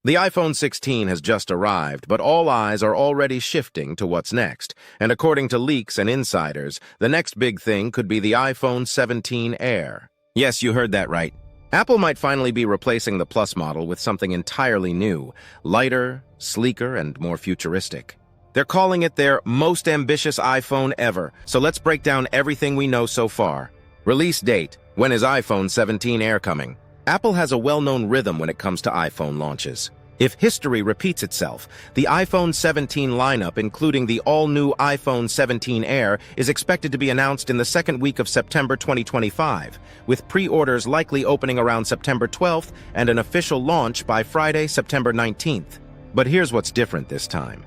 The iPhone 16 has just arrived, but all eyes are already shifting to what's next. And according to leaks and insiders, the next big thing could be the iPhone 17 Air. Yes, you heard that right. Apple might finally be replacing the Plus model with something entirely new, lighter, sleeker, and more futuristic. They're calling it their most ambitious iPhone ever, so let's break down everything we know so far. Release date: when is iPhone 17 Air coming? Apple has a well-known rhythm when it comes to iPhone launches. If history repeats itself, the iPhone 17 lineup, including the all-new iPhone 17 Air, is expected to be announced in the second week of September 2025, with pre-orders likely opening around September 12th and an official launch by Friday, September 19th. But here's what's different this time.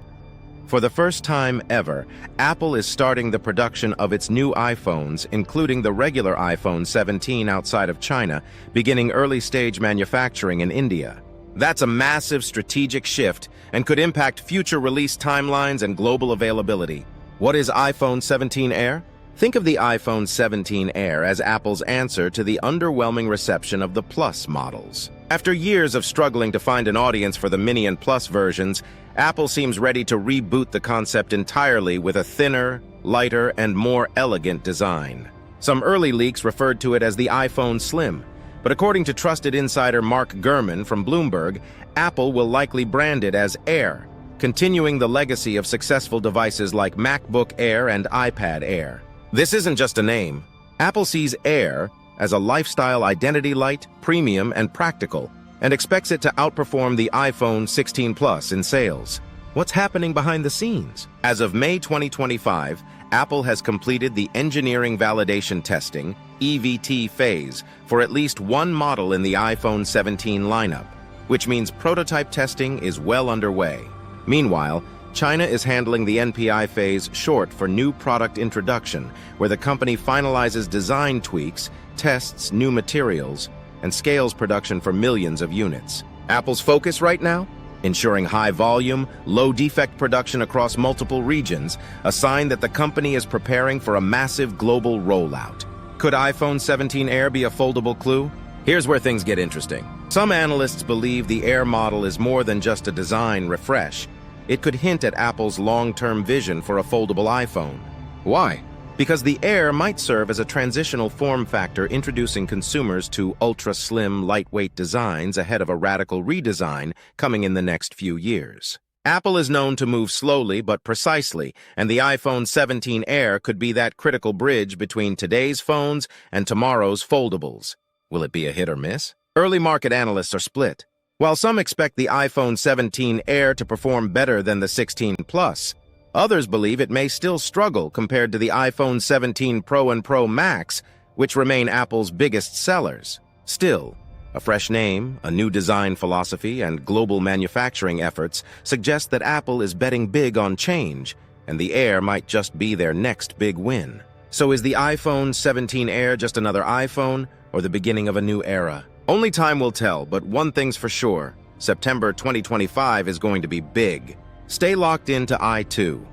For the first time ever, Apple is starting the production of its new iPhones, including the regular iPhone 17 outside of China, beginning early-stage manufacturing in India. That's a massive strategic shift and could impact future release timelines and global availability. What is iPhone 17 Air? Think of the iPhone 17 Air as Apple's answer to the underwhelming reception of the Plus models. After years of struggling to find an audience for the Mini and Plus versions, Apple seems ready to reboot the concept entirely with a thinner, lighter, and more elegant design. Some early leaks referred to it as the iPhone Slim, but according to trusted insider Mark Gurman from Bloomberg, Apple will likely brand it as Air, continuing the legacy of successful devices like MacBook Air and iPad Air. This isn't just a name. Apple sees Air as a lifestyle identity light, premium, and practical, and expects it to outperform the iPhone 16 Plus in sales. What's happening behind the scenes? As of May 2025, Apple has completed the engineering validation testing, EVT phase, for at least one model in the iPhone 17 lineup, which means prototype testing is well underway. Meanwhile, China is handling the NPI phase, short for New Product Introduction, where the company finalizes design tweaks, tests new materials, and scales production for millions of units. Apple's focus right now? Ensuring high-volume, low-defect production across multiple regions, a sign that the company is preparing for a massive global rollout. Could iPhone 17 Air be a foldable clue? Here's where things get interesting. Some analysts believe the Air model is more than just a design refresh. It could hint at Apple's long-term vision for a foldable iPhone. Why? Because the Air might serve as a transitional form factor, introducing consumers to ultra-slim, lightweight designs ahead of a radical redesign coming in the next few years. Apple is known to move slowly but precisely, and the iPhone 17 Air could be that critical bridge between today's phones and tomorrow's foldables. Will it be a hit or miss? Early market analysts are split. While some expect the iPhone 17 Air to perform better than the 16 Plus, others believe it may still struggle compared to the iPhone 17 Pro and Pro Max, which remain Apple's biggest sellers. Still, a fresh name, a new design philosophy, and global manufacturing efforts suggest that Apple is betting big on change, and the Air might just be their next big win. So is the iPhone 17 Air just another iPhone, or the beginning of a new era? Only time will tell, but one thing's for sure: September 2025 is going to be big. Stay locked into i2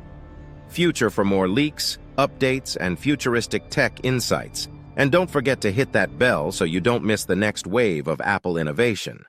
Future for more leaks, updates, and futuristic tech insights. And don't forget to hit that bell so you don't miss the next wave of Apple innovation.